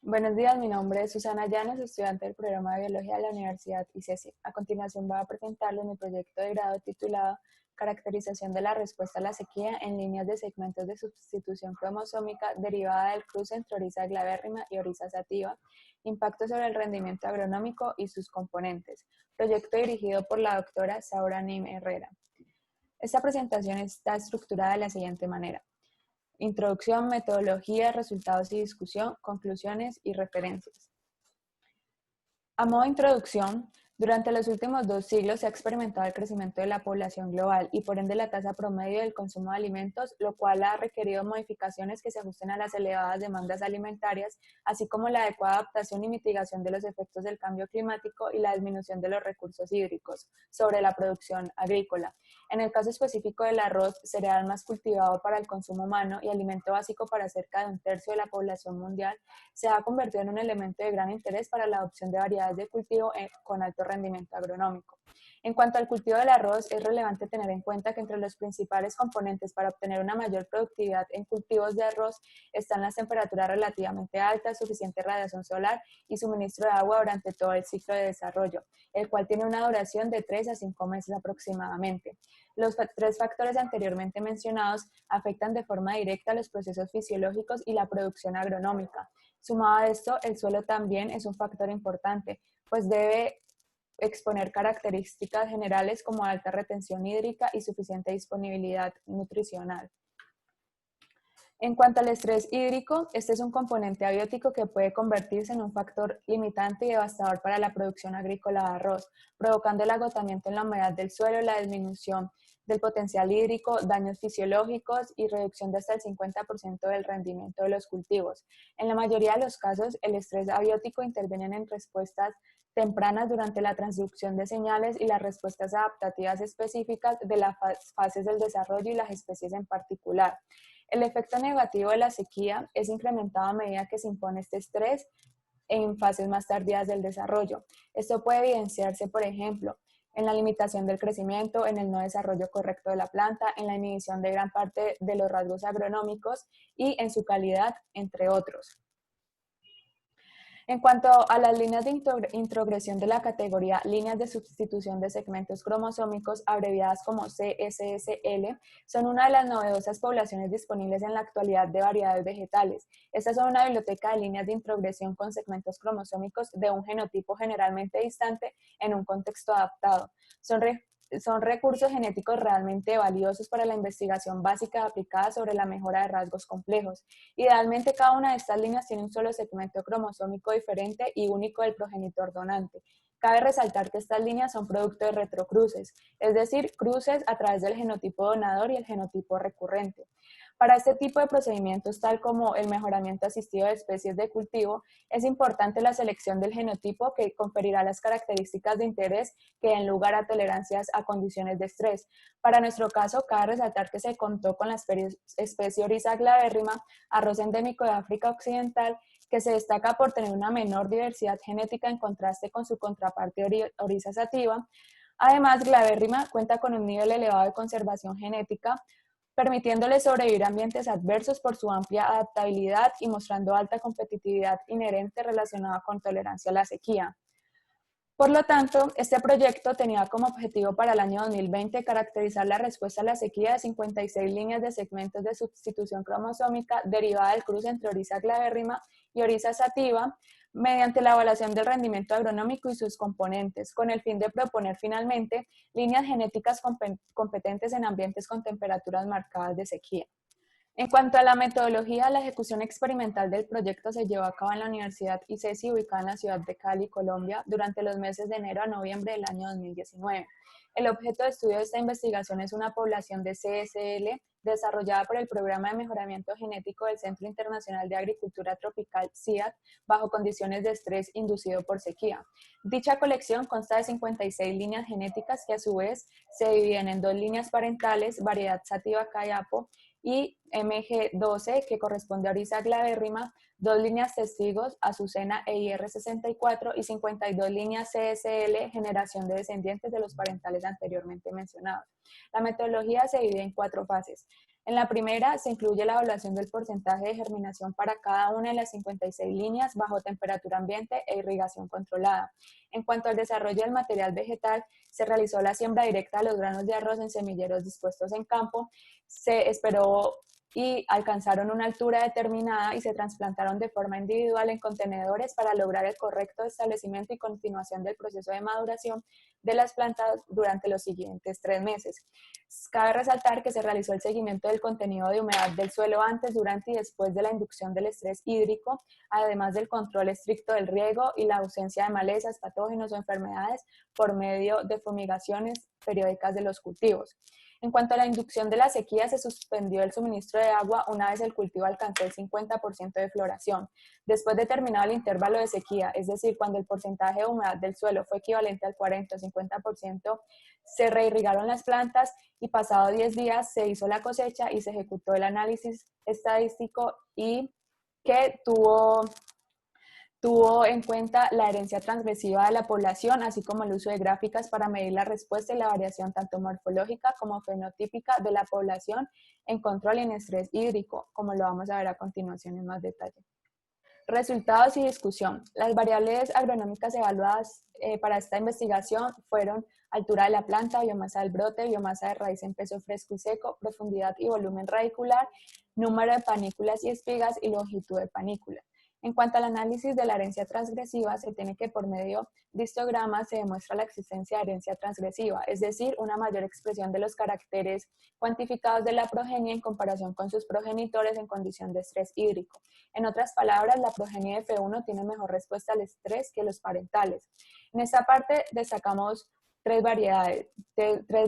Buenos días, mi nombre es Susana Llanos, estudiante del programa de Biología de la Universidad ICESI. A continuación voy a presentarles mi proyecto de grado titulado Caracterización de la respuesta a la sequía en líneas de segmentos de sustitución cromosómica derivada del cruce entre Oryza glabérrima y Oryza sativa, impacto sobre el rendimiento agronómico y sus componentes. Proyecto dirigido por la doctora Saura Nim Herrera. Esta presentación está estructurada de la siguiente manera: introducción, metodología, resultados y discusión, conclusiones y referencias. A modo de introducción, durante los últimos 2 siglos se ha experimentado el crecimiento de la población global y por ende la tasa promedio del consumo de alimentos, lo cual ha requerido modificaciones que se ajusten a las elevadas demandas alimentarias, así como la adecuada adaptación y mitigación de los efectos del cambio climático y la disminución de los recursos hídricos sobre la producción agrícola. En el caso específico del arroz, cereal más cultivado para el consumo humano y alimento básico para cerca de 1/3 de la población mundial, se ha convertido en un elemento de gran interés para la adopción de variedades de cultivo con alto rendimiento agronómico. En cuanto al cultivo del arroz, es relevante tener en cuenta que entre los principales componentes para obtener una mayor productividad en cultivos de arroz están las temperaturas relativamente altas, suficiente radiación solar y suministro de agua durante todo el ciclo de desarrollo, el cual tiene una duración de 3 a 5 meses aproximadamente. Los 3 factores anteriormente mencionados afectan de forma directa los procesos fisiológicos y la producción agronómica. Sumado a esto, el suelo también es un factor importante, pues debe exponer características generales como alta retención hídrica y suficiente disponibilidad nutricional. En cuanto al estrés hídrico, este es un componente abiótico que puede convertirse en un factor limitante y devastador para la producción agrícola de arroz, provocando el agotamiento en la humedad del suelo, la disminución del potencial hídrico, daños fisiológicos y reducción de hasta el 50% del rendimiento de los cultivos. En la mayoría de los casos, el estrés abiótico interviene en respuestas tempranas durante la transducción de señales y las respuestas adaptativas específicas de las fases del desarrollo y las especies en particular. El efecto negativo de la sequía es incrementado a medida que se impone este estrés en fases más tardías del desarrollo. Esto puede evidenciarse, por ejemplo, en la limitación del crecimiento, en el no desarrollo correcto de la planta, en la inhibición de gran parte de los rasgos agronómicos y en su calidad, entre otros. En cuanto a las líneas de introgresión de la categoría líneas de sustitución de segmentos cromosómicos, abreviadas como CSSL, son una de las novedosas poblaciones disponibles en la actualidad de variedades vegetales. Estas son una biblioteca de líneas de introgresión con segmentos cromosómicos de un genotipo generalmente distante en un contexto adaptado. Son recursos genéticos realmente valiosos para la investigación básica aplicada sobre la mejora de rasgos complejos. Idealmente, cada una de estas líneas tiene un solo segmento cromosómico diferente y único del progenitor donante. Cabe resaltar que estas líneas son producto de retrocruces, es decir, cruces a través del genotipo donador y el genotipo recurrente. Para este tipo de procedimientos, tal como el mejoramiento asistido de especies de cultivo, es importante la selección del genotipo que conferirá las características de interés que den lugar a tolerancias a condiciones de estrés. Para nuestro caso, cabe resaltar que se contó con la especie Oryza glabérrima, arroz endémico de África Occidental, que se destaca por tener una menor diversidad genética en contraste con su contraparte Oryza sativa. Además, glabérrima cuenta con un nivel elevado de conservación genética, permitiéndole sobrevivir a ambientes adversos por su amplia adaptabilidad y mostrando alta competitividad inherente relacionada con tolerancia a la sequía. Por lo tanto, este proyecto tenía como objetivo para el año 2020 caracterizar la respuesta a la sequía de 56 líneas de segmentos de sustitución cromosómica derivada del cruce entre Oryza glabérrima y Oryza sativa, mediante la evaluación del rendimiento agronómico y sus componentes, con el fin de proponer finalmente líneas genéticas competentes en ambientes con temperaturas marcadas de sequía. En cuanto a la metodología, la ejecución experimental del proyecto se llevó a cabo en la Universidad ICESI, ubicada en la ciudad de Cali, Colombia, durante los meses de enero a noviembre del año 2019. El objeto de estudio de esta investigación es una población de CSL desarrollada por el Programa de Mejoramiento Genético del Centro Internacional de Agricultura Tropical, CIAT, bajo condiciones de estrés inducido por sequía. Dicha colección consta de 56 líneas genéticas que a su vez se dividen en 2 líneas parentales, variedad sativa Cayapo, y MG12, que corresponde a Oryza glabérrima, 2 líneas testigos, Azucena EIR64 y 52 líneas CSL, generación de descendientes de los parentales anteriormente mencionados. La metodología se divide en 4 fases. En la primera se incluye la evaluación del porcentaje de germinación para cada una de las 56 líneas bajo temperatura ambiente e irrigación controlada. En cuanto al desarrollo del material vegetal, se realizó la siembra directa de los granos de arroz en semilleros dispuestos en campo, se esperó y alcanzaron una altura determinada y se trasplantaron de forma individual en contenedores para lograr el correcto establecimiento y continuación del proceso de maduración de las plantas durante los siguientes 3 meses. Cabe resaltar que se realizó el seguimiento del contenido de humedad del suelo antes, durante y después de la inducción del estrés hídrico, además del control estricto del riego y la ausencia de malezas, patógenos o enfermedades por medio de fumigaciones periódicas de los cultivos. En cuanto a la inducción de la sequía, se suspendió el suministro de agua una vez el cultivo alcanzó el 50% de floración. Después de terminado el intervalo de sequía, es decir, cuando el porcentaje de humedad del suelo fue equivalente al 40 o 50%, se reirrigaron las plantas y pasado 10 días se hizo la cosecha y se ejecutó el análisis estadístico y que tuvo en cuenta la herencia transgresiva de la población, así como el uso de gráficas para medir la respuesta y la variación tanto morfológica como fenotípica de la población en control y en estrés hídrico, como lo vamos a ver a continuación en más detalle. Resultados y discusión. Las variables agronómicas evaluadas para esta investigación fueron altura de la planta, biomasa del brote, biomasa de raíz en peso fresco y seco, profundidad y volumen radicular, número de panículas y espigas y longitud de panícula. En cuanto al análisis de la herencia transgresiva, se tiene que por medio de histogramas se demuestra la existencia de herencia transgresiva, es decir, una mayor expresión de los caracteres cuantificados de la progenie en comparación con sus progenitores en condición de estrés hídrico. En otras palabras, la progenie de F1 tiene mejor respuesta al estrés que los parentales. En esta parte destacamos tres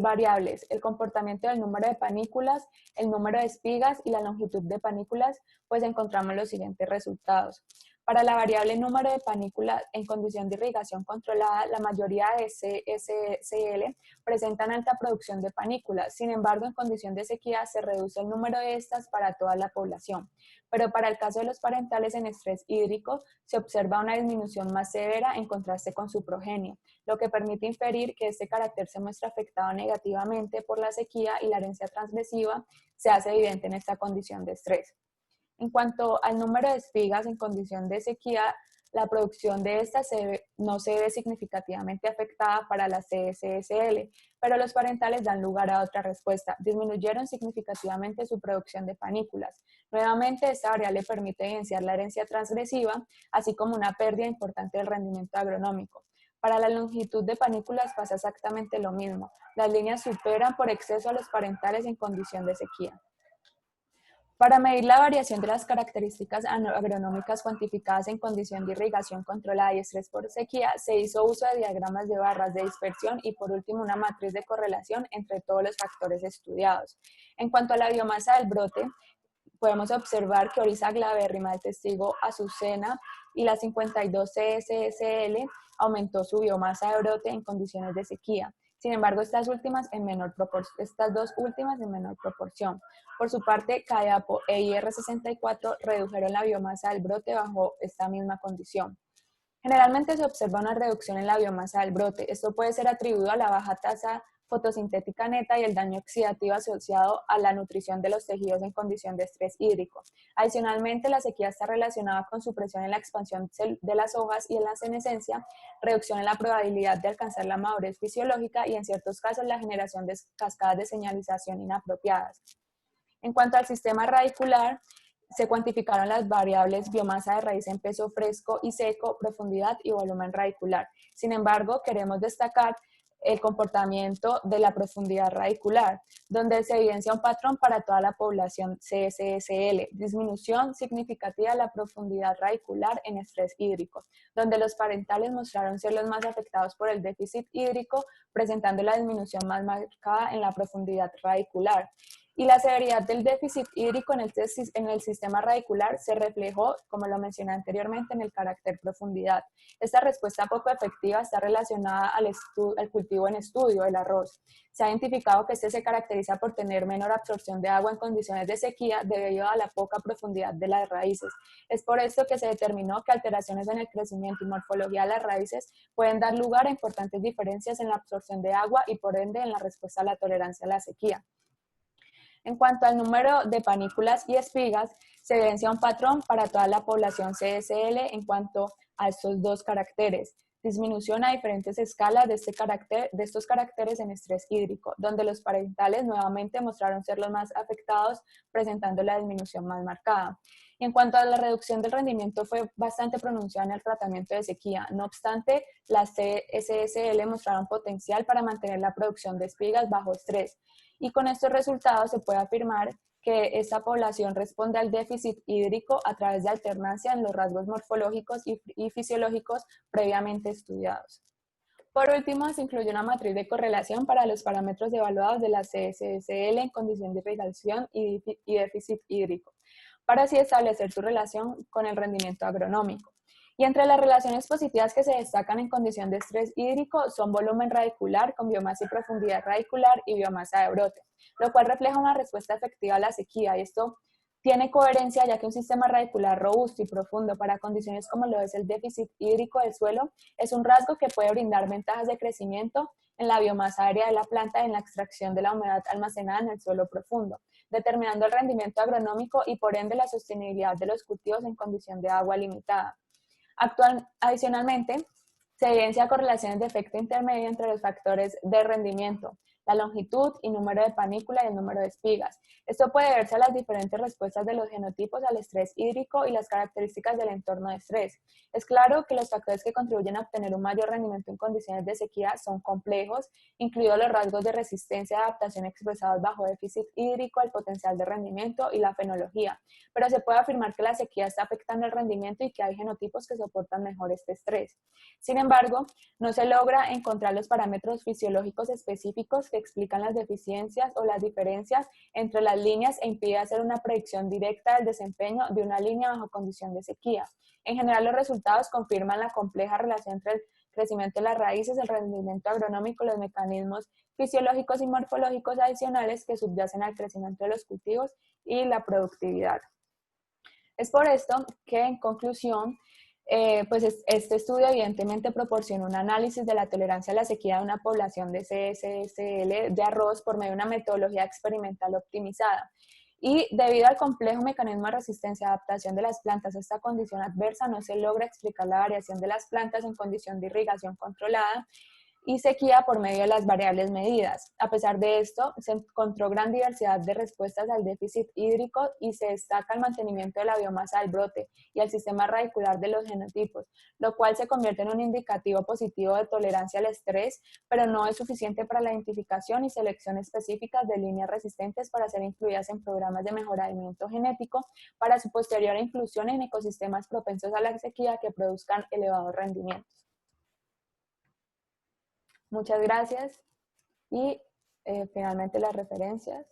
variables, el comportamiento del número de panículas, el número de espigas y la longitud de panículas, pues encontramos los siguientes resultados. Para la variable número de panículas en condición de irrigación controlada, la mayoría de CSCL presentan alta producción de panículas. Sin embargo, en condición de sequía se reduce el número de estas para toda la población. Pero para el caso de los parentales en estrés hídrico, se observa una disminución más severa en contraste con su progenie, lo que permite inferir que este carácter se muestra afectado negativamente por la sequía y la herencia transgresiva se hace evidente en esta condición de estrés. En cuanto al número de espigas en condición de sequía, la producción de estas no se ve significativamente afectada para la CSSL, pero los parentales dan lugar a otra respuesta. Disminuyeron significativamente su producción de panículas. Nuevamente, esta variable permite evidenciar la herencia transgresiva, así como una pérdida importante del rendimiento agronómico. Para la longitud de panículas pasa exactamente lo mismo. Las líneas superan por exceso a los parentales en condición de sequía. Para medir la variación de las características agronómicas cuantificadas en condición de irrigación controlada y estrés por sequía, se hizo uso de diagramas de barras de dispersión y por último una matriz de correlación entre todos los factores estudiados. En cuanto a la biomasa del brote, podemos observar que Oryza glabérrima, el testigo Azucena y la 52 CSSL aumentó su biomasa de brote en condiciones de sequía. Sin embargo, estas dos últimas en menor proporción. Por su parte, CAEAPO e IR64 redujeron la biomasa del brote bajo esta misma condición. Generalmente se observa una reducción en la biomasa del brote. Esto puede ser atribuido a la baja tasa fotosintética neta y el daño oxidativo asociado a la nutrición de los tejidos en condición de estrés hídrico. Adicionalmente, la sequía está relacionada con supresión en la expansión de las hojas y en la senescencia, reducción en la probabilidad de alcanzar la madurez fisiológica y en ciertos casos la generación de cascadas de señalización inapropiadas. En cuanto al sistema radicular, se cuantificaron las variables biomasa de raíz en peso fresco y seco, profundidad y volumen radicular. Sin embargo, queremos destacar el comportamiento de la profundidad radicular, donde se evidencia un patrón para toda la población CSSL, disminución significativa de la profundidad radicular en estrés hídrico, donde los parentales mostraron ser los más afectados por el déficit hídrico, presentando la disminución más marcada en la profundidad radicular. Y la severidad del déficit hídrico en el sistema radicular se reflejó, como lo mencioné anteriormente, en el carácter profundidad. Esta respuesta poco efectiva está relacionada al cultivo en estudio, el arroz. Se ha identificado que este se caracteriza por tener menor absorción de agua en condiciones de sequía debido a la poca profundidad de las raíces. Es por esto que se determinó que alteraciones en el crecimiento y morfología de las raíces pueden dar lugar a importantes diferencias en la absorción de agua y por ende en la respuesta a la tolerancia a la sequía. En cuanto al número de panículas y espigas, se evidencia un patrón para toda la población CSL en cuanto a estos dos caracteres. Disminución a diferentes escalas de estos caracteres en estrés hídrico, donde los parentales nuevamente mostraron ser los más afectados, presentando la disminución más marcada. Y en cuanto a la reducción del rendimiento, fue bastante pronunciada en el tratamiento de sequía. No obstante, las CSSL mostraron potencial para mantener la producción de espigas bajo estrés. Y con estos resultados se puede afirmar que esta población responde al déficit hídrico a través de alternancia en los rasgos morfológicos y fisiológicos previamente estudiados. Por último, se incluye una matriz de correlación para los parámetros evaluados de la CSSL en condición de irrigación y déficit hídrico, para así establecer su relación con el rendimiento agronómico. Y entre las relaciones positivas que se destacan en condición de estrés hídrico son volumen radicular con biomasa y profundidad radicular y biomasa de brote, lo cual refleja una respuesta efectiva a la sequía, y esto tiene coherencia ya que un sistema radicular robusto y profundo para condiciones como lo es el déficit hídrico del suelo es un rasgo que puede brindar ventajas de crecimiento en la biomasa aérea de la planta y en la extracción de la humedad almacenada en el suelo profundo, determinando el rendimiento agronómico y por ende la sostenibilidad de los cultivos en condición de agua limitada. Adicionalmente, se evidencia correlaciones de efecto intermedio entre los factores de rendimiento, la longitud y número de panícula y el número de espigas. Esto puede deberse a las diferentes respuestas de los genotipos al estrés hídrico y las características del entorno de estrés. Es claro que los factores que contribuyen a obtener un mayor rendimiento en condiciones de sequía son complejos, incluidos los rasgos de resistencia y adaptación expresados bajo déficit hídrico, el potencial de rendimiento y la fenología. Pero se puede afirmar que la sequía está afectando el rendimiento y que hay genotipos que soportan mejor este estrés. Sin embargo, no se logra encontrar los parámetros fisiológicos específicos que explican las deficiencias o las diferencias entre las líneas e impide hacer una predicción directa del desempeño de una línea bajo condición de sequía. En general, los resultados confirman la compleja relación entre el crecimiento de las raíces, el rendimiento agronómico, los mecanismos fisiológicos y morfológicos adicionales que subyacen al crecimiento de los cultivos y la productividad. Es por esto que, en conclusión, este estudio evidentemente proporciona un análisis de la tolerancia a la sequía de una población de CSSL de arroz por medio de una metodología experimental optimizada. Y debido al complejo mecanismo de resistencia y adaptación de las plantas a esta condición adversa, no se logra explicar la variación de las plantas en condición de irrigación controlada y sequía por medio de las variables medidas. A pesar de esto, se encontró gran diversidad de respuestas al déficit hídrico y se destaca el mantenimiento de la biomasa del brote y el sistema radicular de los genotipos, lo cual se convierte en un indicativo positivo de tolerancia al estrés, pero no es suficiente para la identificación y selección específicas de líneas resistentes para ser incluidas en programas de mejoramiento genético para su posterior inclusión en ecosistemas propensos a la sequía que produzcan elevados rendimientos. Muchas gracias y finalmente las referencias.